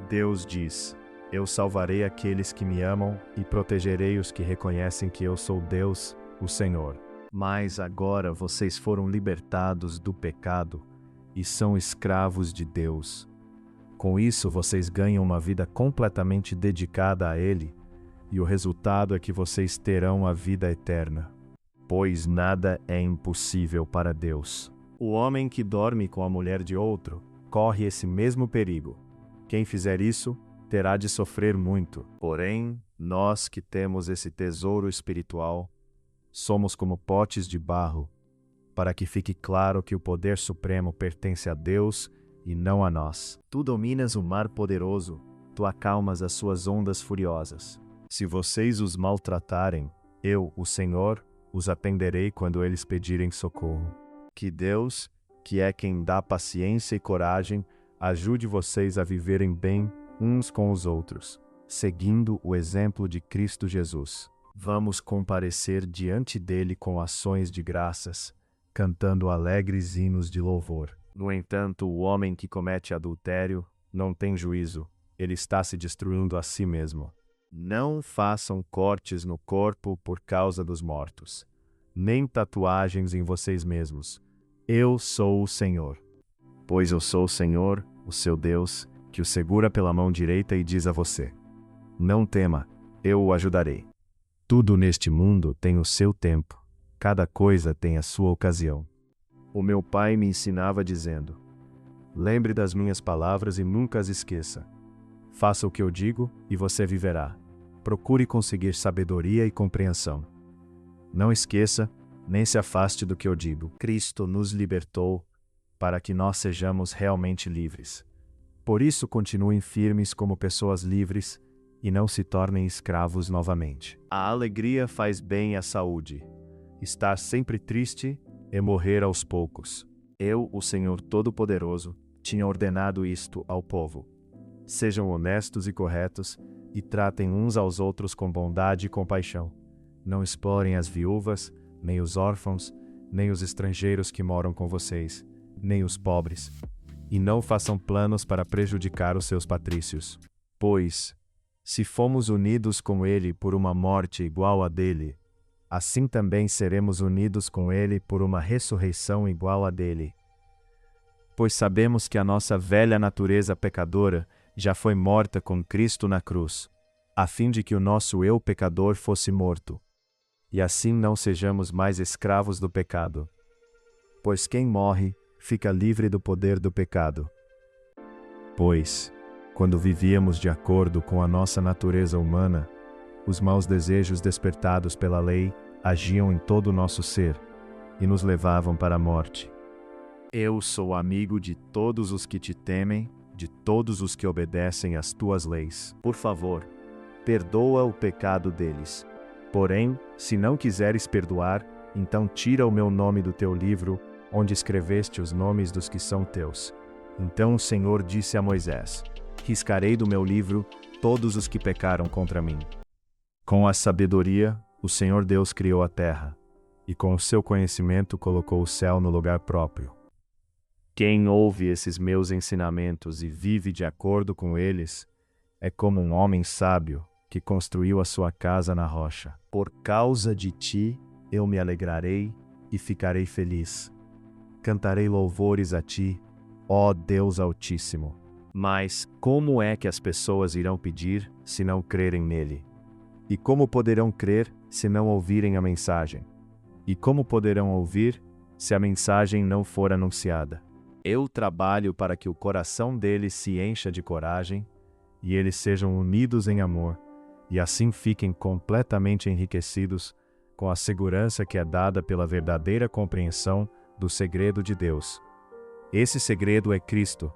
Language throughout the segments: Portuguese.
Deus diz: Eu salvarei aqueles que me amam e protegerei os que reconhecem que eu sou Deus, o Senhor. Mas agora vocês foram libertados do pecado e são escravos de Deus. Com isso, vocês ganham uma vida completamente dedicada a Ele, e o resultado é que vocês terão a vida eterna. Pois nada é impossível para Deus. O homem que dorme com a mulher de outro corre esse mesmo perigo. Quem fizer isso terá de sofrer muito. Porém, nós que temos esse tesouro espiritual, somos como potes de barro, para que fique claro que o poder supremo pertence a Deus e não a nós. Tu dominas o mar poderoso, tu acalmas as suas ondas furiosas. Se vocês os maltratarem, eu, o Senhor, os atenderei quando eles pedirem socorro. Que Deus, que é quem dá paciência e coragem, ajude vocês a viverem bem uns com os outros, seguindo o exemplo de Cristo Jesus. Vamos comparecer diante dele com ações de graças, cantando alegres hinos de louvor. No entanto, o homem que comete adultério não tem juízo, ele está se destruindo a si mesmo. Não façam cortes no corpo por causa dos mortos, nem tatuagens em vocês mesmos. Eu sou o Senhor. Pois eu sou o Senhor, o seu Deus, que o segura pela mão direita e diz a você: Não tema, eu o ajudarei. Tudo neste mundo tem o seu tempo, cada coisa tem a sua ocasião. O meu pai me ensinava dizendo: Lembre das minhas palavras e nunca as esqueça. Faça o que eu digo e você viverá. Procure conseguir sabedoria e compreensão. Não esqueça, nem se afaste do que eu digo. Cristo nos libertou para que nós sejamos realmente livres. Por isso, continuem firmes como pessoas livres e não se tornem escravos novamente. A alegria faz bem à saúde. Estar sempre triste é morrer aos poucos. Eu, o Senhor Todo-Poderoso, tinha ordenado isto ao povo. Sejam honestos e corretos e tratem uns aos outros com bondade e compaixão. Não explorem as viúvas, nem os órfãos, nem os estrangeiros que moram com vocês, nem os pobres. E não façam planos para prejudicar os seus patrícios. Pois, se fomos unidos com ele por uma morte igual à dele, assim também seremos unidos com ele por uma ressurreição igual à dele. Pois sabemos que a nossa velha natureza pecadora já foi morta com Cristo na cruz, a fim de que o nosso eu pecador fosse morto, e assim não sejamos mais escravos do pecado. Pois quem morre fica livre do poder do pecado. Pois, quando vivíamos de acordo com a nossa natureza humana, os maus desejos despertados pela lei agiam em todo o nosso ser e nos levavam para a morte. Eu sou amigo de todos os que te temem, de todos os que obedecem às tuas leis. Por favor, perdoa o pecado deles. Porém, se não quiseres perdoar, então tira o meu nome do teu livro, onde escreveste os nomes dos que são teus. Então o Senhor disse a Moisés: Riscarei do meu livro todos os que pecaram contra mim. Com a sabedoria, o Senhor Deus criou a terra, e com o seu conhecimento colocou o céu no lugar próprio. Quem ouve esses meus ensinamentos e vive de acordo com eles, é como um homem sábio que construiu a sua casa na rocha. Por causa de ti, eu me alegrarei e ficarei feliz. Cantarei louvores a ti, ó Deus Altíssimo. Mas como é que as pessoas irão pedir se não crerem nele? E como poderão crer se não ouvirem a mensagem? E como poderão ouvir se a mensagem não for anunciada? Eu trabalho para que o coração deles se encha de coragem e eles sejam unidos em amor, e assim fiquem completamente enriquecidos com a segurança que é dada pela verdadeira compreensão do segredo de Deus. Esse segredo é Cristo,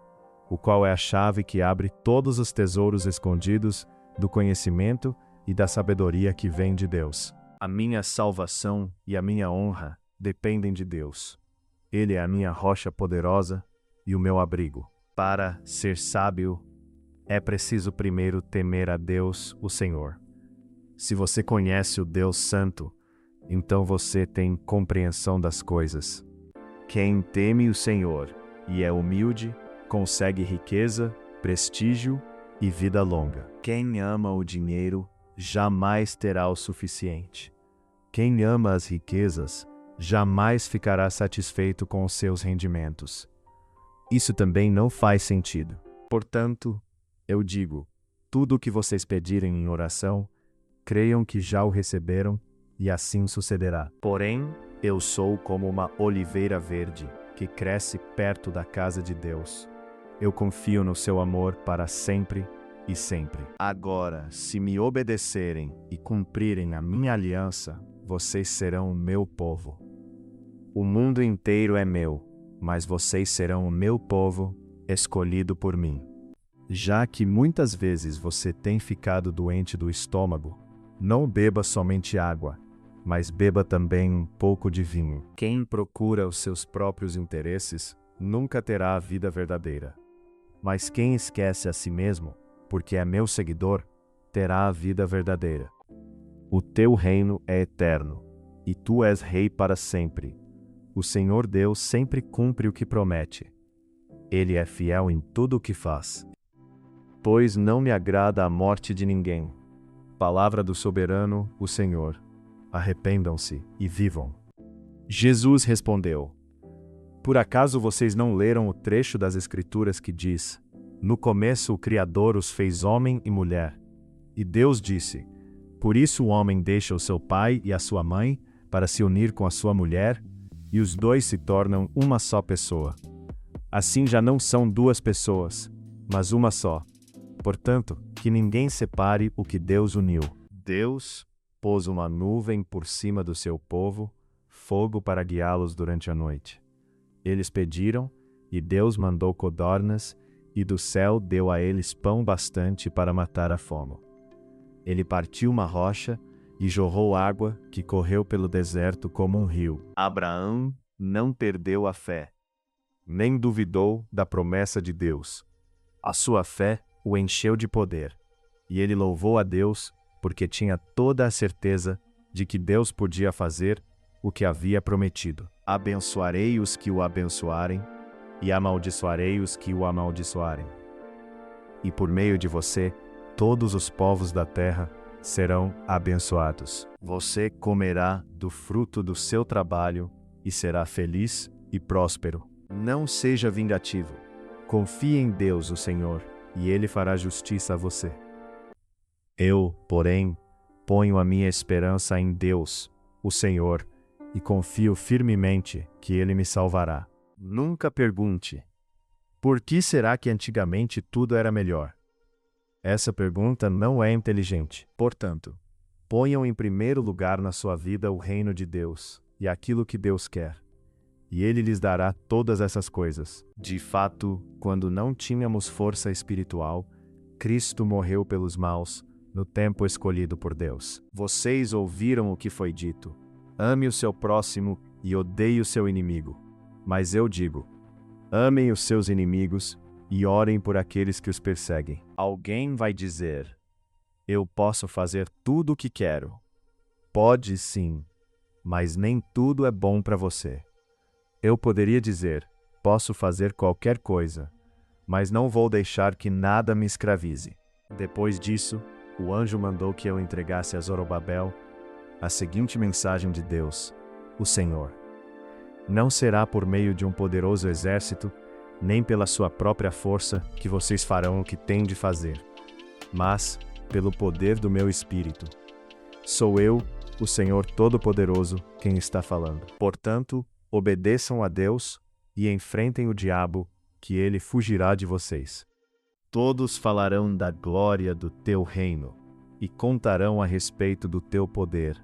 o qual é a chave que abre todos os tesouros escondidos do conhecimento e da sabedoria que vem de Deus. A minha salvação e a minha honra dependem de Deus. Ele é a minha rocha poderosa e o meu abrigo. Para ser sábio, é preciso primeiro temer a Deus, o Senhor. Se você conhece o Deus Santo, então você tem compreensão das coisas. Quem teme o Senhor e é humilde, consegue riqueza, prestígio e vida longa. Quem ama o dinheiro jamais terá o suficiente. Quem ama as riquezas jamais ficará satisfeito com os seus rendimentos. Isso também não faz sentido. Portanto, eu digo, tudo o que vocês pedirem em oração, creiam que já o receberam, e assim sucederá. Porém, eu sou como uma oliveira verde, que cresce perto da casa de Deus. Eu confio no seu amor para sempre e sempre. Agora, se me obedecerem e cumprirem a minha aliança, vocês serão o meu povo. O mundo inteiro é meu, mas vocês serão o meu povo, escolhido por mim. Já que muitas vezes você tem ficado doente do estômago, não beba somente água, mas beba também um pouco de vinho. Quem procura os seus próprios interesses nunca terá a vida verdadeira. Mas quem esquece a si mesmo, porque é meu seguidor, terá a vida verdadeira. O teu reino é eterno, e tu és rei para sempre. O Senhor Deus sempre cumpre o que promete. Ele é fiel em tudo o que faz. Pois não me agrada a morte de ninguém. Palavra do soberano, o Senhor. Arrependam-se e vivam. Jesus respondeu: Por acaso vocês não leram o trecho das Escrituras que diz: No começo o Criador os fez homem e mulher. E Deus disse: Por isso o homem deixa o seu pai e a sua mãe para se unir com a sua mulher, e os dois se tornam uma só pessoa. Assim já não são duas pessoas, mas uma só. Portanto, que ninguém separe o que Deus uniu. Deus pôs uma nuvem por cima do seu povo, fogo para guiá-los durante a noite. Eles pediram, e Deus mandou codornas, e do céu deu a eles pão bastante para matar a fome. Ele partiu uma rocha e jorrou água que correu pelo deserto como um rio. Abraão não perdeu a fé, nem duvidou da promessa de Deus. A sua fé o encheu de poder, e ele louvou a Deus porque tinha toda a certeza de que Deus podia fazer o que havia prometido. Abençoarei os que o abençoarem, e amaldiçoarei os que o amaldiçoarem. E por meio de você, todos os povos da terra serão abençoados. Você comerá do fruto do seu trabalho e será feliz e próspero. Não seja vingativo. Confie em Deus, o Senhor, e Ele fará justiça a você. Eu, porém, ponho a minha esperança em Deus, o Senhor, e confio firmemente que Ele me salvará. Nunca pergunte: por que será que antigamente tudo era melhor? Essa pergunta não é inteligente. Portanto, ponham em primeiro lugar na sua vida o reino de Deus e aquilo que Deus quer, e Ele lhes dará todas essas coisas. De fato, quando não tínhamos força espiritual, Cristo morreu pelos maus, no tempo escolhido por Deus. Vocês ouviram o que foi dito: ame o seu próximo e odeie o seu inimigo. Mas eu digo: amem os seus inimigos e orem por aqueles que os perseguem. Alguém vai dizer: eu posso fazer tudo o que quero. Pode sim, mas nem tudo é bom para você. Eu poderia dizer: posso fazer qualquer coisa, mas não vou deixar que nada me escravize. Depois disso, o anjo mandou que eu entregasse a Zorobabel a seguinte mensagem de Deus, o Senhor: não será por meio de um poderoso exército, nem pela sua própria força que vocês farão o que têm de fazer, mas pelo poder do meu Espírito. Sou eu, o Senhor Todo-Poderoso, quem está falando. Portanto, obedeçam a Deus e enfrentem o diabo, que ele fugirá de vocês. Todos falarão da glória do teu reino e contarão a respeito do teu poder,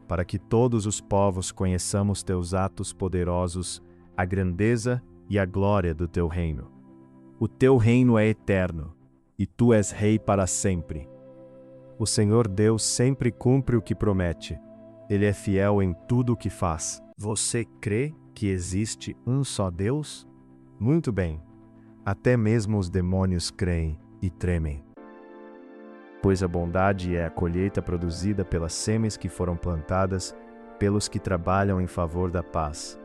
para que todos os povos conheçamos teus atos poderosos, a grandeza e a glória do teu reino. O teu reino é eterno, e tu és rei para sempre. O Senhor Deus sempre cumpre o que promete. Ele é fiel em tudo o que faz. Você crê que existe um só Deus? Muito bem. Até mesmo os demônios creem e tremem. Pois a bondade é a colheita produzida pelas sementes que foram plantadas pelos que trabalham em favor da paz.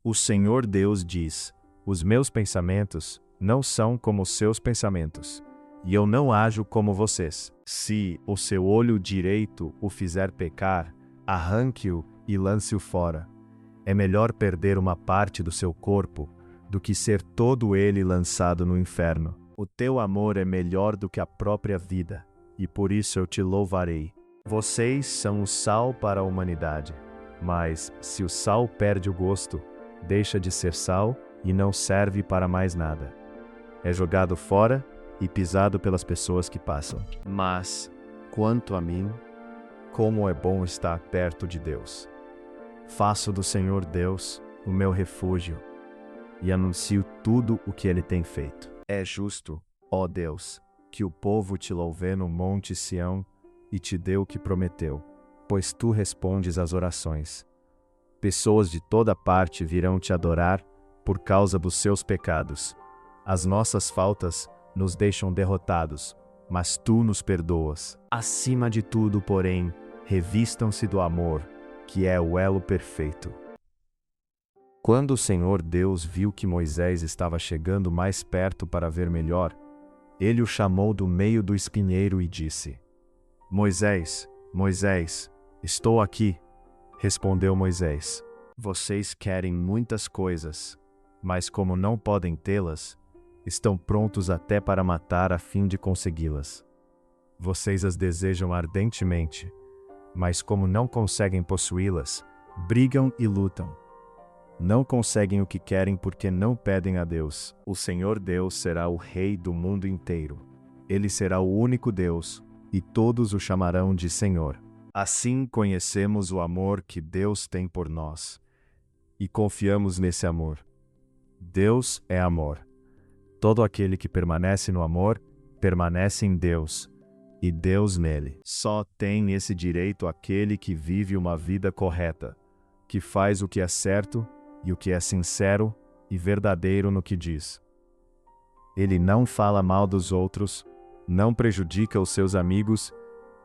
O Senhor Deus diz: os meus pensamentos não são como os seus pensamentos, e eu não ajo como vocês. Se o seu olho direito o fizer pecar, arranque-o e lance-o fora. É melhor perder uma parte do seu corpo do que ser todo ele lançado no inferno. O teu amor é melhor do que a própria vida, e por isso eu te louvarei. Vocês são o sal para a humanidade, mas se o sal perde o gosto, deixa de ser sal e não serve para mais nada. É jogado fora e pisado pelas pessoas que passam. Mas, quanto a mim, como é bom estar perto de Deus. Faço do Senhor Deus o meu refúgio e anuncio tudo o que Ele tem feito. É justo, ó Deus, que o povo te louve no monte Sião e te dê o que prometeu, pois tu respondes às orações. Pessoas de toda parte virão te adorar por causa dos seus pecados. As nossas faltas nos deixam derrotados, mas tu nos perdoas. Acima de tudo, porém, revistam-se do amor, que é o elo perfeito. Quando o Senhor Deus viu que Moisés estava chegando mais perto para ver melhor, ele o chamou do meio do espinheiro e disse: Moisés, Moisés, estou aqui. Respondeu Moisés: Vocês querem muitas coisas, mas como não podem tê-las, estão prontos até para matar a fim de consegui-las. Vocês as desejam ardentemente, mas como não conseguem possuí-las, brigam e lutam. Não conseguem o que querem porque não pedem a Deus. O Senhor Deus será o Rei do mundo inteiro. Ele será o único Deus, e todos o chamarão de Senhor. Assim conhecemos o amor que Deus tem por nós, e confiamos nesse amor. Deus é amor. Todo aquele que permanece no amor, permanece em Deus, e Deus nele. Só tem esse direito aquele que vive uma vida correta, que faz o que é certo e o que é sincero e verdadeiro no que diz. Ele não fala mal dos outros, não prejudica os seus amigos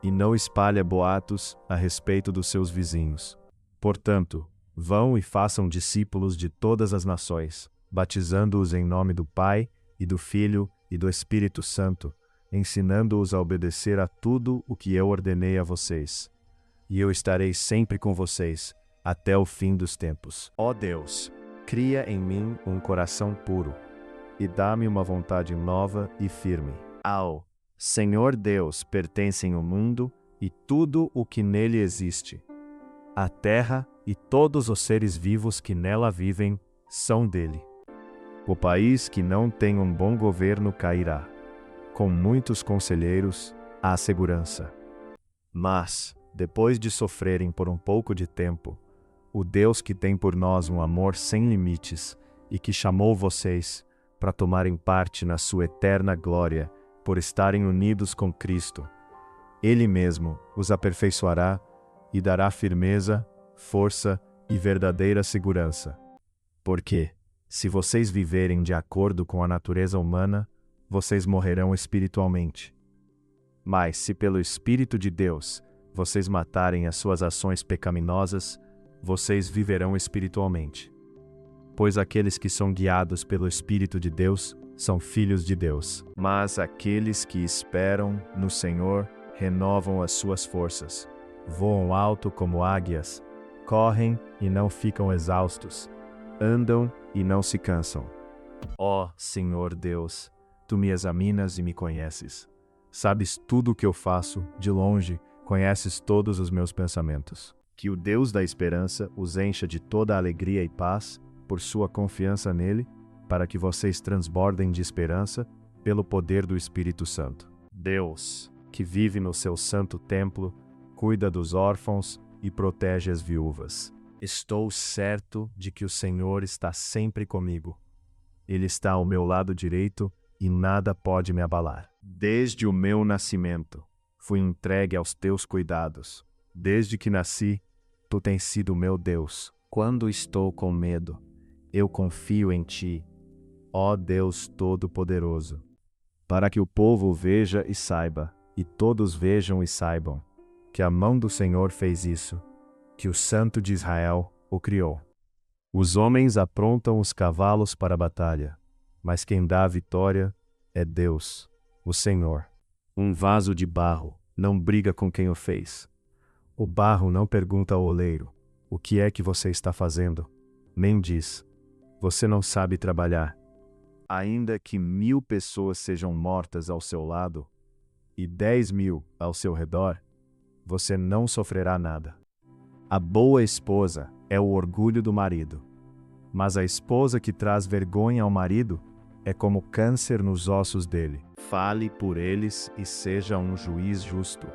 e não espalha boatos a respeito dos seus vizinhos. Portanto, vão e façam discípulos de todas as nações, batizando-os em nome do Pai, e do Filho, e do Espírito Santo, ensinando-os a obedecer a tudo o que eu ordenei a vocês. E eu estarei sempre com vocês, até o fim dos tempos. Ó Deus, cria em mim um coração puro, e dá-me uma vontade nova e firme. Ao Senhor Deus pertencem o mundo e tudo o que nele existe. A terra e todos os seres vivos que nela vivem são dele. O país que não tem um bom governo cairá. Com muitos conselheiros, há segurança. Mas, depois de sofrerem por um pouco de tempo, o Deus que tem por nós um amor sem limites e que chamou vocês para tomarem parte na sua eterna glória por estarem unidos com Cristo, Ele mesmo os aperfeiçoará e dará firmeza, força e verdadeira segurança. Porque, se vocês viverem de acordo com a natureza humana, vocês morrerão espiritualmente. Mas se pelo Espírito de Deus vocês matarem as suas ações pecaminosas, vocês viverão espiritualmente. Pois aqueles que são guiados pelo Espírito de Deus são filhos de Deus. Mas aqueles que esperam no Senhor renovam as suas forças, voam alto como águias, correm e não ficam exaustos, andam e não se cansam. Ó Senhor Deus, tu me examinas e me conheces. Sabes tudo o que eu faço, de longe, conheces todos os meus pensamentos. Que o Deus da esperança os encha de toda alegria e paz, por sua confiança nele, para que vocês transbordem de esperança pelo poder do Espírito Santo. Deus, que vive no seu santo templo, cuida dos órfãos e protege as viúvas. Estou certo de que o Senhor está sempre comigo. Ele está ao meu lado direito e nada pode me abalar. Desde o meu nascimento, fui entregue aos teus cuidados. Desde que nasci, tu tens sido meu Deus. Quando estou com medo, eu confio em ti, ó Deus Todo-Poderoso. Para que o povo veja e saiba, e todos vejam e saibam, que a mão do Senhor fez isso, que o Santo de Israel o criou. Os homens aprontam os cavalos para a batalha, mas quem dá a vitória é Deus. o Senhor. Um vaso de barro não briga com quem o fez. O barro não pergunta ao oleiro: o que é que você está fazendo? Nem diz: você não sabe trabalhar. Ainda que 1000 pessoas sejam mortas ao seu lado e 10.000 ao seu redor, você não sofrerá nada. A boa esposa é o orgulho do marido, mas a esposa que traz vergonha ao marido é como câncer nos ossos dele. Fale por eles e seja um juiz justo.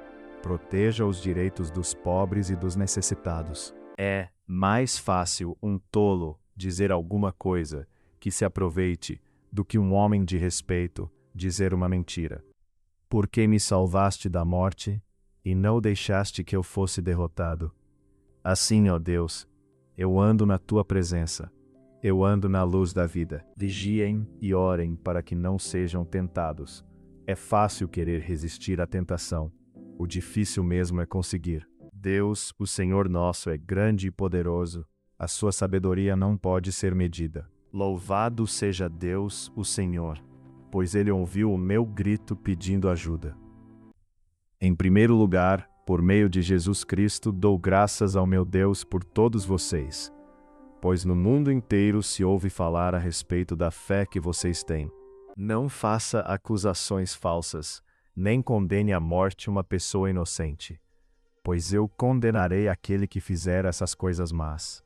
Proteja os direitos dos pobres e dos necessitados. É mais fácil um tolo dizer alguma coisa que se aproveite do que um homem de respeito dizer uma mentira. Porque me salvaste da morte e não deixaste que eu fosse derrotado. Assim, ó Deus, eu ando na tua presença. Eu ando na luz da vida. Vigiem e orem para que não sejam tentados. É fácil querer resistir à tentação. O difícil mesmo é conseguir. Deus, o Senhor nosso, é grande e poderoso. A sua sabedoria não pode ser medida. Louvado seja Deus, o Senhor, pois Ele ouviu o meu grito pedindo ajuda. Em primeiro lugar, por meio de Jesus Cristo, dou graças ao meu Deus por todos vocês, pois no mundo inteiro se ouve falar a respeito da fé que vocês têm. Não faça acusações falsas, nem condene à morte uma pessoa inocente, pois eu condenarei aquele que fizer essas coisas más.